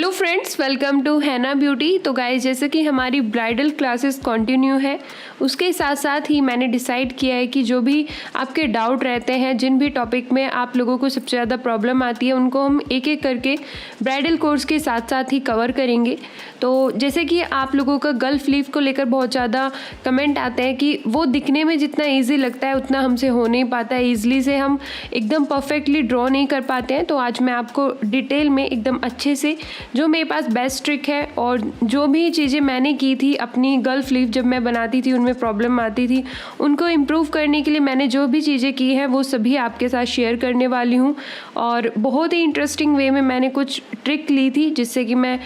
Hello friends, welcome to हैना beauty. तो guys, जैसे कि हमारी ब्राइडल क्लासेस कंटिन्यू है, उसके साथ साथ ही मैंने डिसाइड किया है कि जो भी आपके डाउट रहते हैं, जिन भी टॉपिक में आप लोगों को सबसे ज़्यादा प्रॉब्लम आती है, उनको हम एक एक करके ब्राइडल कोर्स के साथ साथ ही कवर करेंगे। तो जैसे कि आप लोगों का गल्फ लीफ को लेकर बहुत ज़्यादा कमेंट आते हैं कि वो दिखने में जितना ईजी लगता है उतना हमसे हो नहीं पाता है, ईजिली से हम एकदम परफेक्टली ड्रॉ नहीं कर पाते हैं। तो आज मैं आपको डिटेल में एकदम अच्छे से जो मेरे पास बेस्ट ट्रिक है और जो भी चीज़ें मैंने की थी अपनी गल्फ लीफ जब मैं बनाती थी, उनमें प्रॉब्लम आती थी, उनको इम्प्रूव करने के लिए मैंने जो भी चीज़ें की हैं वो सभी आपके साथ शेयर करने वाली हूँ। और बहुत ही इंटरेस्टिंग वे में मैंने कुछ ट्रिक ली थी जिससे कि मैं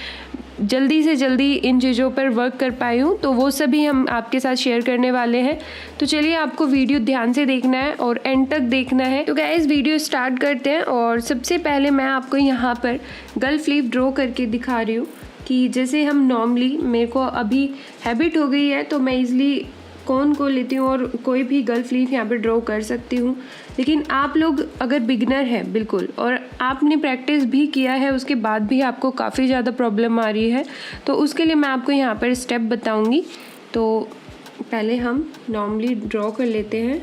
जल्दी से जल्दी इन चीज़ों पर वर्क कर पाई हूँ। तो वो सभी हम आपके साथ शेयर करने वाले हैं। तो चलिए, आपको वीडियो ध्यान से देखना है और एंड तक देखना है। तो गाइस, वीडियो स्टार्ट करते हैं। और सबसे पहले मैं आपको यहाँ पर गल्फ लीफ ड्रॉ करके दिखा रही हूँ कि जैसे हम नॉर्मली, मेरे को अभी हैबिट हो गई है तो मैं ईज़िली कोन को लेती हूँ और कोई भी गल्फ लीफ यहाँ पे ड्रॉ कर सकती हूँ। लेकिन आप लोग अगर बिगनर हैं बिल्कुल, और आपने प्रैक्टिस भी किया है, उसके बाद भी आपको काफ़ी ज़्यादा प्रॉब्लम आ रही है, तो उसके लिए मैं आपको यहाँ पर स्टेप बताऊँगी। तो पहले हम नॉर्मली ड्रॉ कर लेते हैं।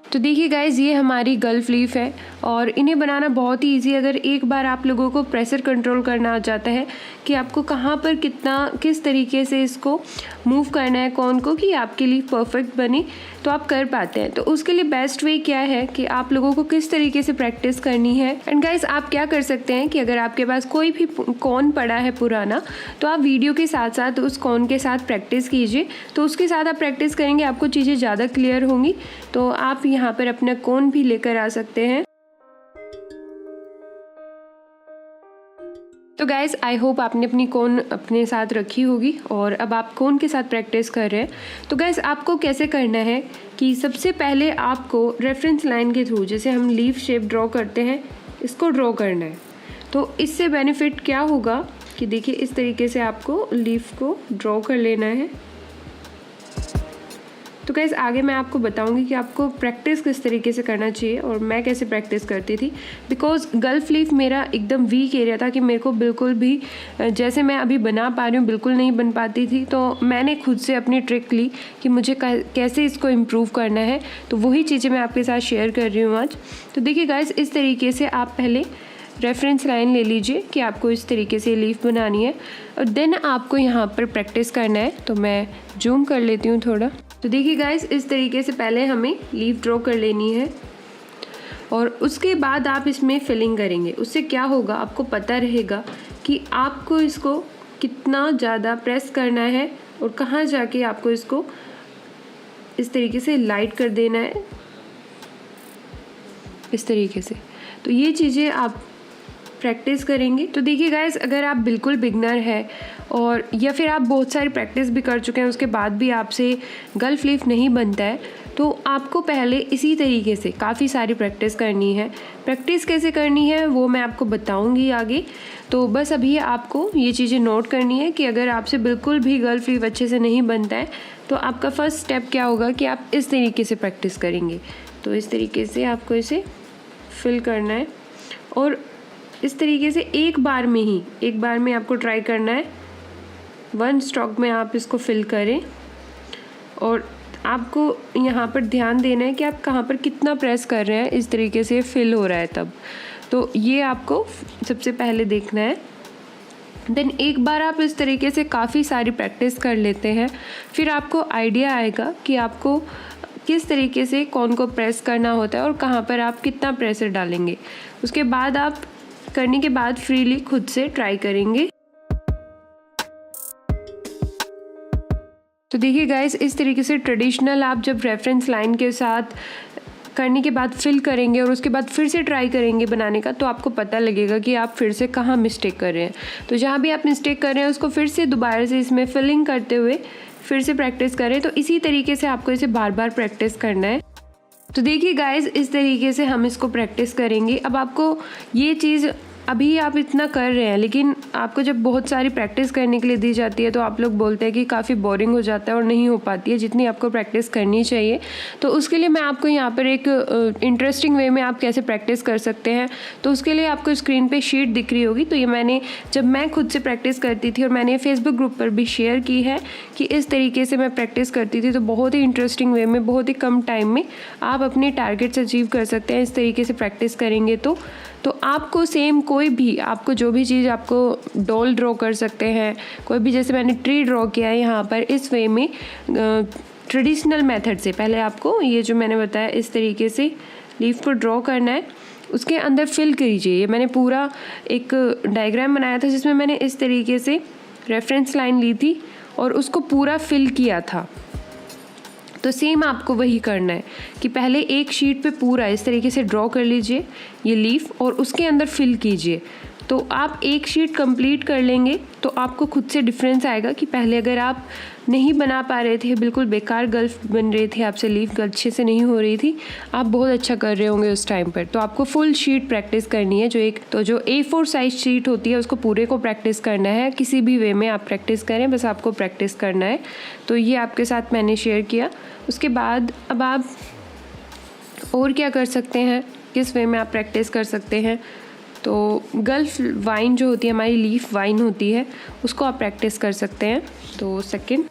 तो देखिए गाइज़, ये हमारी गल्फ लीफ है और इन्हें बनाना बहुत ही इजी। अगर एक बार आप लोगों को प्रेशर कंट्रोल करना आ जाता है कि आपको कहाँ पर कितना, किस तरीके से इसको मूव करना है कोन को कि आपके लीफ परफेक्ट बने, तो आप कर पाते हैं। तो उसके लिए बेस्ट वे क्या है कि आप लोगों को किस तरीके से प्रैक्टिस करनी है। एंड गाइज़, आप क्या कर सकते हैं कि अगर आपके पास कोई भी कोन पड़ा है पुराना, तो आप वीडियो के साथ साथ उस कोन के साथ प्रैक्टिस कीजिए। तो उसके साथ आप प्रैक्टिस करेंगे, आपको चीज़ें ज़्यादा क्लियर होंगी। तो आप यहाँ पर अपना कोन भी लेकर आ सकते हैं। तो गाइज़, आई होप आपने अपनी कोन अपने साथ रखी होगी और अब आप कोन के साथ प्रैक्टिस कर रहे हैं। तो गाइज़, आपको कैसे करना है कि सबसे पहले आपको रेफरेंस लाइन के थ्रू, जैसे हम लीफ शेप ड्रॉ करते हैं, इसको ड्रॉ करना है। तो इससे बेनिफिट क्या होगा कि देखिए, इस तरीके से आपको लीफ को ड्रॉ कर लेना है। तो गाइज़, आगे मैं आपको बताऊंगी कि आपको प्रैक्टिस किस तरीके से करना चाहिए और मैं कैसे प्रैक्टिस करती थी। बिकॉज गल्फ लीफ मेरा एकदम वीक एरिया था कि मेरे को बिल्कुल भी जैसे मैं अभी बना पा रही हूँ बिल्कुल नहीं बन पाती थी। तो मैंने खुद से अपनी ट्रिक ली कि मुझे कैसे इसको इम्प्रूव करना है। तो वही चीज़ें मैं आपके साथ शेयर कर रही हूँ आज। तो देखिए गाइज़, इस तरीके से आप पहले रेफरेंस लाइन ले लीजिए कि आपको इस तरीके से लीफ बनानी है और देन आपको यहाँ पर प्रैक्टिस करना है। तो मैं जूम कर लेती हूँ थोड़ा। तो देखिए गाइस, इस तरीके से पहले हमें लीफ ड्रॉ कर लेनी है और उसके बाद आप इसमें फिलिंग करेंगे। उससे क्या होगा, आपको पता रहेगा कि आपको इसको कितना ज़्यादा प्रेस करना है और कहाँ जाके आपको इसको इस तरीके से लाइट कर देना है, इस तरीके से। तो ये चीज़ें आप प्रैक्टिस करेंगे। तो देखिए गाइस, अगर आप बिल्कुल बिगनर है और या फिर आप बहुत सारी प्रैक्टिस भी कर चुके हैं, उसके बाद भी आपसे गल्फ लीफ नहीं बनता है, तो आपको पहले इसी तरीके से काफ़ी सारी प्रैक्टिस करनी है। प्रैक्टिस कैसे करनी है वो मैं आपको बताऊंगी आगे। तो बस अभी आपको ये चीज़ें नोट करनी है कि अगर आपसे बिल्कुल भी गल्फ लीफ अच्छे से नहीं बनता है, तो आपका फर्स्ट स्टेप क्या होगा कि आप इस तरीके से प्रैक्टिस करेंगे। तो इस तरीके से आपको इसे फिल करना है और इस तरीके से एक बार में आपको ट्राई करना है। वन स्ट्रोक में आप इसको फिल करें और आपको यहाँ पर ध्यान देना है कि आप कहाँ पर कितना प्रेस कर रहे हैं, इस तरीके से फिल हो रहा है तब। तो ये आपको सबसे पहले देखना है। देन एक बार आप इस तरीके से काफ़ी सारी प्रैक्टिस कर लेते हैं, फिर आपको आइडिया आएगा कि आपको किस तरीके से कौन को प्रेस करना होता है और कहाँ पर आप कितना प्रेशर डालेंगे। उसके बाद आप करने के बाद फ्रीली खुद से ट्राई करेंगे। तो देखिए गाइस, इस तरीके से ट्रेडिशनल आप जब रेफरेंस लाइन के साथ करने के बाद फिल करेंगे और उसके बाद फिर से ट्राई करेंगे बनाने का, तो आपको पता लगेगा कि आप फिर से कहाँ मिस्टेक कर रहे हैं। तो जहाँ भी आप मिस्टेक कर रहे हैं उसको फिर से दोबारा से इसमें फिलिंग करते हुए फिर से प्रैक्टिस करें। तो इसी तरीके से आपको इसे बार बार प्रैक्टिस करना है। तो देखिए गाइज़, इस तरीके से हम इसको प्रैक्टिस करेंगे। अब आपको ये चीज़ अभी आप इतना कर रहे हैं, लेकिन आपको जब बहुत सारी प्रैक्टिस करने के लिए दी जाती है तो आप लोग बोलते हैं कि काफ़ी बोरिंग हो जाता है और नहीं हो पाती है जितनी आपको प्रैक्टिस करनी चाहिए। तो उसके लिए मैं आपको यहाँ पर एक इंटरेस्टिंग वे में आप कैसे प्रैक्टिस कर सकते हैं, तो उसके लिए आपको स्क्रीन पे शीट दिख रही होगी। तो ये जब मैं खुद से प्रैक्टिस करती थी और मैंने फेसबुक ग्रुप पर भी शेयर की है कि इस तरीके से मैं प्रैक्टिस करती थी, तो बहुत ही इंटरेस्टिंग वे में, बहुत ही कम टाइम में आप अपने टारगेट्स अचीव कर सकते हैं इस तरीके से प्रैक्टिस करेंगे। तो आपको सेम कोई भी, आपको जो भी चीज़, आपको डॉल ड्रॉ कर सकते हैं, कोई भी, जैसे मैंने ट्री ड्रॉ किया है यहाँ पर इस वे में ट्रेडिशनल मेथड से। पहले आपको ये जो मैंने बताया इस तरीके से लीफ को ड्रॉ करना है, उसके अंदर फिल कीजिए। ये मैंने पूरा एक डायग्राम बनाया था जिसमें मैंने इस तरीके से रेफरेंस लाइन ली थी और उसको पूरा फिल किया था। तो सेम आपको वही करना है कि पहले एक शीट पे पूरा इस तरीके से ड्रॉ कर लीजिए ये लीफ और उसके अंदर फिल कीजिए। तो आप एक शीट कंप्लीट कर लेंगे तो आपको खुद से डिफरेंस आएगा कि पहले अगर आप नहीं बना पा रहे थे, बिल्कुल बेकार गल्फ बन रहे थे, आपसे लीफ अच्छे से नहीं हो रही थी, आप बहुत अच्छा कर रहे होंगे उस टाइम पर। तो आपको फुल शीट प्रैक्टिस करनी है। जो A4 साइज शीट होती है उसको पूरे को प्रैक्टिस करना है। किसी भी वे में आप प्रैक्टिस करें, बस आपको प्रैक्टिस करना है। तो ये आपके साथ मैंने शेयर किया। उसके बाद अब आप और क्या कर सकते हैं, किस वे में आप प्रैक्टिस कर सकते हैं, तो गल्फ वाइन जो होती है, हमारी लीफ वाइन होती है, उसको आप प्रैक्टिस कर सकते हैं। तो सेकंड